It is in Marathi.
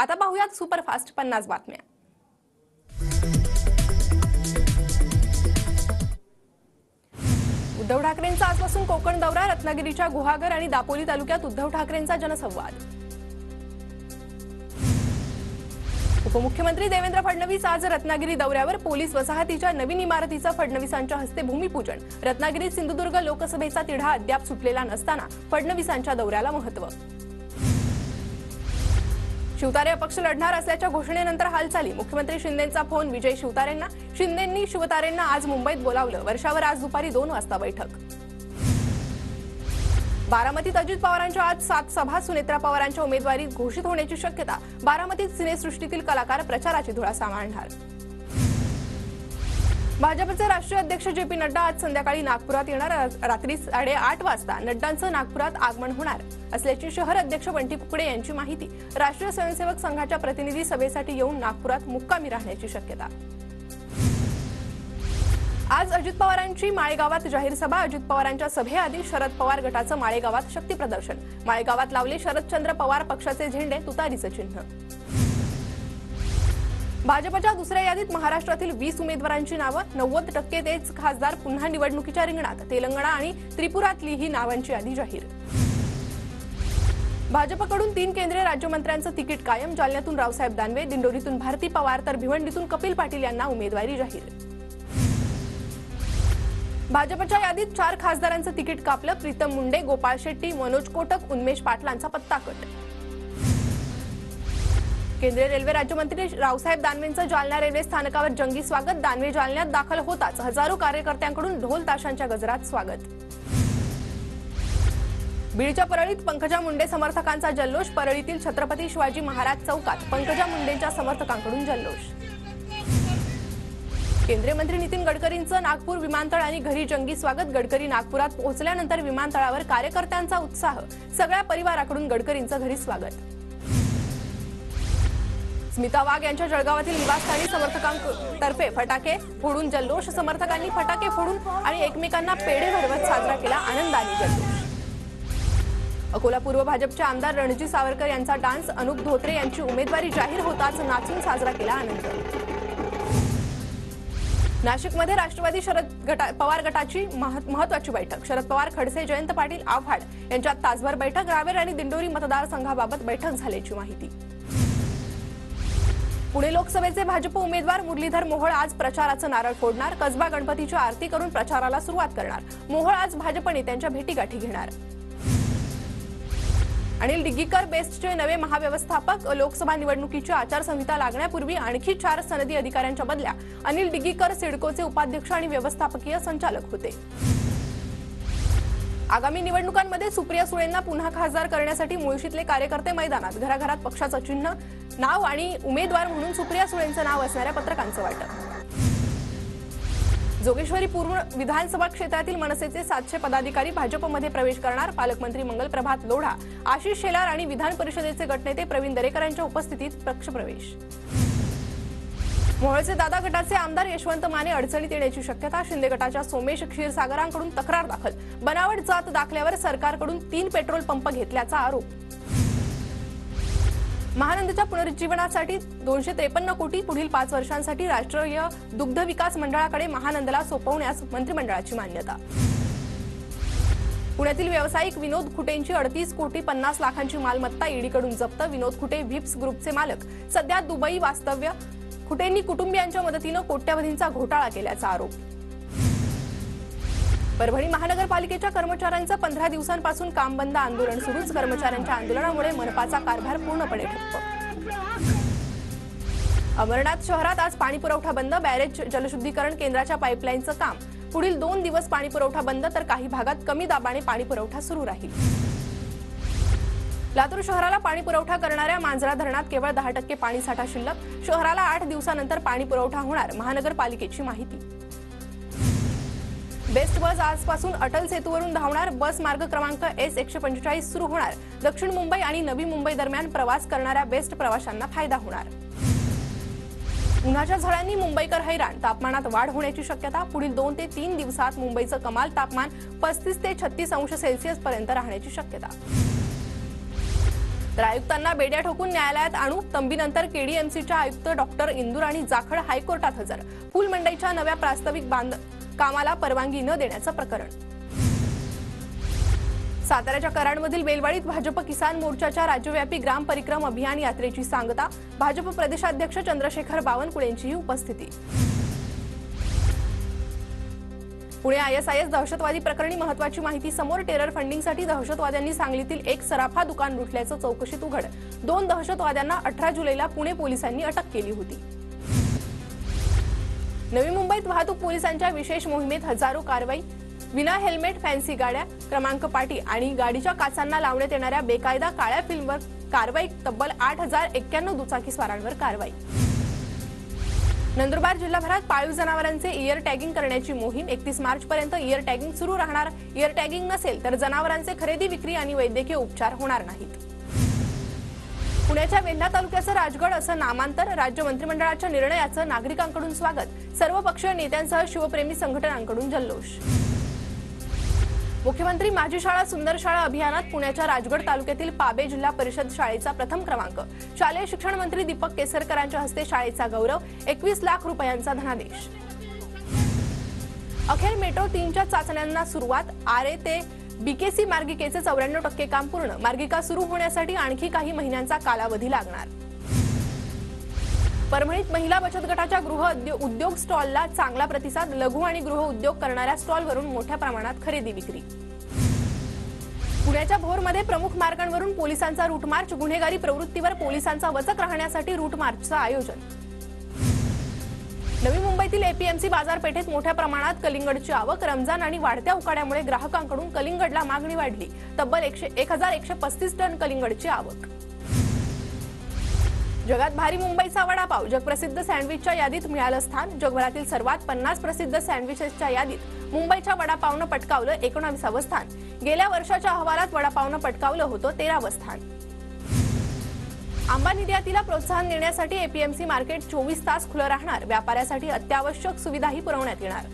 आता पाहूयात सुपरफास्ट 50 बातम्या। उद्धव ठाकरेंचा आजपासून कोकण दौरा, रत्नागिरीच्या गुहागर आणि दापोली तालुक्यात उद्धव ठाकरेंचा जनसंवाद। उपमुख्यमंत्री देवेंद्र फडणवीस आज रत्नागिरी दौऱ्यावर, पोलीस वसाहतीच्या नवीन इमारतीचं फडणवीसांच्या हस्ते भूमिपूजन। रत्नागिरी सिंधुदुर्ग लोकसभेचा तिढा अद्याप सुटलेला नसताना फडणवीसांच्या दौऱ्याला महत्त्व। शिवतारे अपक्ष लढणार असल्याच्या घोषणेनंतर हालचाली, मुख्यमंत्री शिंदेंचा फोन विजय शिवतारेंना, शिंदेंनी शिवतारेंना आज मुंबईत बोलावलं, वर्षावर आज दुपारी 2 वाजता बैठक। बारामतीत अजित पवारांच्या आज 7 सभा, सुनेत्रा पवारांच्या उमेदवारी घोषित होण्याची शक्यता। बारामतीत सिनेसृष्टीतील कलाकार प्रचाराची धुरा सांभाळणार। भाजपचे राष्ट्रीय अध्यक्ष जे.पी. नड्डा आज संध्याकाळी नागपुरात येणार, रात्री 8:30 वाजता नड्डांचं नागपुरात आगमन होणार असल्याची शहर अध्यक्ष बंटी कुकडे यांची माहिती। राष्ट्रीय स्वयंसेवक संघाच्या प्रतिनिधी सभेसाठी येऊन नागपुरात मुक्कामी राहण्याची शक्यता। आज अजित पवारांची माळेगावात जाहीर सभा, अजित पवारांच्या सभेआधी शरद पवार गटाचं माळेगावात शक्ती प्रदर्शन। माळेगावात लावले शरदचंद्र पवार पक्षाचे झेंडे, तुतारीचं चिन्ह। भाजपच्या दुसऱ्या यादीत महाराष्ट्रातील 20 उमेदवारांची नावं, 90% तेच खासदार पुन्हा निवडणुकीच्या रिंगणात। तेलंगणा आणि त्रिपुरातली ही नावांची यादी जाहीर। भाजपकडून 3 केंद्रीय राज्यमंत्र्यांचं तिकीट कायम, जालन्यातून रावसाहेब दानवे, दिंडोरीतून भारती पवार तर भिवंडीतून कपिल पाटील यांना उमेदवारी जाहीर। भाजपच्या यादीत 4 खासदारांचं तिकीट कापलं, प्रीतम मुंडे, गोपाळ शेट्टी, मनोज कोटक, उन्मेष पाटलांचा पत्ता कट। केंद्रीय रेल्वे राज्यमंत्री रावसाहेब दानवेंचं जालना रेल्वे स्थानकावर जंगी स्वागत, दानवे जालन्यात दाखल होताच हजारो कार्यकर्त्यांकडून ढोल ताशांच्या गजरात स्वागत। बीडच्या परळीत पंकजा मुंडे समर्थकांचा जल्लोष, परळीतील छत्रपती शिवाजी महाराज चौकात पंकजा मुंडेंच्या समर्थकांकडून जल्लोष। केंद्रीय मंत्री नितीन गडकरींचं नागपूर विमानतळ आणि घरी जंगी स्वागत, गडकरी नागपुरात पोहोचल्यानंतर विमानतळावर कार्यकर्त्यांचा उत्साह, सगळ्या परिवाराकडून गडकरींचं घरी स्वागत। स्मिता वाघ यांच्या जळगावातील निवासस्थानी समर्थकांतर्फे फटाके फोडून जल्लोष, समर्थकांनी फटाके फोडून आणि एकमेकांना पेढे भरवत साजरा केला आनंदाने जल्लोष। अकोला पूर्व भाजपचे आमदार रणजी सावरकर यांचा डान्स, अनुप धोत्रे यांची उमेदवारी जाहीर होताच नाचून साजरा केला आनंद। नाशिकमध्ये राष्ट्रवादी शरद पवार गटाची महत्त्वाची बैठक, शरद पवार, खडसे, जयंत पाटील, आव्हाड यांच्यात तासभर बैठक, रावेर आणि दिंडोरी मतदारसंघाबाबत बैठक झाल्याची माहिती। पुणे लोकसभेचे भाजप उमेदवार मुरलीधर मोहोळ आज प्रचाराचं नारळ फोडणार, कसबा गणपतीची आरती करून प्रचाराला सुरुवात करणार। मोहोळ आज भाजप नेत्यांच्या भेटीगाठी घेणार। अनिल डिग्गीकर बेस्टचे नवे महाव्यवस्थापक, लोकसभा निवडणुकीची आचारसंहिता लागण्यापूर्वी आणखी 4 सनदी अधिकाऱ्यांच्या बदल्या, अनिल डिग्गीकर सिडकोचे उपाध्यक्ष आणि व्यवस्थापकीय संचालक होते। आगामी निवडणुकांमध्ये सुप्रिया सुळेंना पुन्हा खासदार करण्यासाठी मुळशीतले कार्यकर्ते मैदानात, घराघरात पक्षाचं चिन्ह, नाव आणि उमेदवार म्हणून सुप्रिया सुळेंचं नाव असणाऱ्या पत्रकांचं वाटप। जोगेश्वरी पूर्व विधानसभा क्षेत्रातील मनसेचे 700 पदाधिकारी भाजपमध्ये प्रवेश करणार, पालकमंत्री मंगलप्रभात लोढा, आशिष शेलार आणि विधान परिषदेचे गटनेते प्रवीण दरेकर यांच्या उपस्थितीत पक्षप्रवेश। मोहोळचे दादा गटाचे आमदार यशवंत माने अडचणीत येण्याची शक्यता, शिंदे गटाच्या सोमेश क्षीरसागरांकडून तक्रार दाखल, बनावट जात दाखल्यावर सरकारकडून 3 पेट्रोल पंप घेतल्याचा आरोप। महानंदच्या पुनरुज्जीवनासाठी 253 कोटी पुढील 5 वर्षांसाठी राष्ट्रीय दुग्ध विकास मंडळाकडे महानंदला सोपवण्यास मंत्रिमंडळाची मान्यता। पुण्यातील व्यावसायिक विनोद खुटेंची 38 कोटी 50 लाखांची मालमत्ता ईडीकडून जप्त, विनोद खुटे व्हिप्स ग्रुपचे मालक, सध्या दुबई वास्तव्य, खुटेंनी कुटुंबियांच्या मदतीनं कोट्यवधींचा घोटाळा केल्याचा आरोप। परभणी महानगरपालिकेच्या कर्मचाऱ्यांचं 15 दिवसांपासून काम बंद आंदोलन सुरूच, कर्मचाऱ्यांच्या आंदोलनामुळे मनपाचा कारभार पूर्णपणे ठप्प। अमरनाथ शहरात आज पाणीपुरवठा बंद, बॅरेज जलशुद्धीकरण केंद्राच्या पाईपलाईनचं काम, पुढील 2 दिवस पाणीपुरवठा बंद, तर काही भागात कमी दाबाने पाणीपुरवठा सुरू राहील। लातूर शहराला पाणीपुरवठा करणाऱ्या मांजरा धरणात केवळ 10% पाणीसाठा शिल्लक, शहराला 8 दिवसानंतर पाणीपुरवठा होणार, महानगरपालिकेची माहिती। बेस्ट बस आजपासून अटल सेतूवरून धावणार, बस मार्ग क्रमांक S145 सुरू होणार, दक्षिण मुंबई आणि नवी मुंबई दरम्यान प्रवास करणाऱ्या बेस्ट प्रवाशांना फायदा होणार। उन्हाच्या झळांनी मुंबईकर हैराण, तापमानात वाढ होण्याची शक्यता, पुढील 2 ते 3 दिवसात मुंबईचं कमाल तापमान 35 ते 36 अंश सेल्सिअस पर्यंत राहण्याची शक्यता। तर आयुक्तांना बेड्या ठोकून न्यायालयात आणू, तंबीनंतर केडीएमसीच्या आयुक्त डॉक्टर इंदुराणी जाखड हायकोर्टात हजर. फुलमंडईच्या नव्या प्रास्ताविक कामाला परवानगी न देण्याचं प्रकरण. साताऱ्याच्या कराडमधील बेलवाडीत भाजप किसान मोर्चाच्या राज्यव्यापी ग्राम परिक्रम अभियान यात्रेची सांगता. भाजप प्रदेशाध्यक्ष चंद्रशेखर बावनकुळेंचीही उपस्थिती. पुणे ISIS दहशतवादी प्रकरणी महत्त्वाची माहिती समोर. टेरर फंडिंगसाठी दहशतवाद्यांनी सांगलीतील एक सराफा दुकान लुटल्याचं चौकशीत उघड. 2 दहशतवाद्यांना 18 जुलैला पुणे पोलिसांनी अटक केली होती. नवी मुंबईत वाहतूक पोलिसांच्या विशेष मोहिमेत हजारो कारवाई. विना हेल्मेट फॅन्सी गाड्या, क्रमांक पाटी आणि गाडीच्या काचांना लावण्यात येणाऱ्या बेकायदा काळ्या फिल्मवर कारवाई. तब्बल 8091 दुचाकीस्वारांवर कारवाई. नंदुरबार जिल्हाभरात पाळीव जनावरांचे इयर टॅगिंग करण्याची मोहीम. 31 मार्चपर्यंत इयर टॅगिंग सुरू राहणार. इयर टॅगिंग नसेल तर जनावरांचे खरेदी, विक्री आणि वैद्यकीय उपचार होणार नाहीत. पुण्याच्या वेल्हा तालुक्याचं राजगड असं नामांतर. राज्य मंत्रिमंडळाच्या निर्णयाचं नागरिकांकडून स्वागत. सर्वपक्षीय नेत्यांसह शिवप्रेमी संघटनांकडून जल्लोष. मुख्यमंत्री माझी शाळा सुंदर शाळा अभियानात पुण्याच्या राजगड तालुक्यातील पाबे जिल्हा परिषद शाळेचा प्रथम क्रमांक. शालेय शिक्षण मंत्री दीपक केसरकरांच्या हस्ते शाळेचा गौरव. 21 लाख रुपयांचा धनादेश. अखेर मेट्रो 3च्या चाचण्यांना सुरुवात. आरे ते BKC मार्गिकेचे 94% काम पूर्ण. मार्गिका सुरू होण्यासाठी आणखी काही महिन्यांचा कालावधी लागणार. परभणीत महिला बचत गटाच्या गृह उद्योग स्टॉलला चांगला प्रतिसाद. लघु आणि गृह उद्योग करणाऱ्या स्टॉलवरून मोठ्या प्रमाणात खरेदी विक्री. पुण्याच्या भोरमध्ये प्रमुख मार्गांवरून पोलिसांचा रूट मार्च. गुन्हेगारी प्रवृत्तीवर पोलिसांचा वचक राहण्यासाठी रूट मार्चचं आयोजन. नवी मुंबईतील APMC बाजारपेठेत मोठ्या प्रमाणात कलिंगडची आवक. रमजान आणि वाढत्या उकाड्यामुळे ग्राहकांकडून कलिंगडला मागणी वाढली. तब्बल 1135 टन कलिंगडची आवक. जगात भारी मुंबईचा वडापाव. जगप्रसिद्ध सँडविचच्या यादीत मिळालं स्थान. जगभरातील सर्वात 50 प्रसिद्ध सँडविचेसच्या यादीत मुंबईच्या वडापावनं पटकावलं 19वं स्थान. गेल्या वर्षाच्या अहवालात वडापावनं पटकावलं होतं 13वं स्थान. आंबा निर्यातीला प्रोत्साहन देण्यासाठी APMC मार्केट 24 तास खुलं राहणार. व्यापाऱ्यासाठी अत्यावश्यक सुविधाही पुरवण्यात येणार.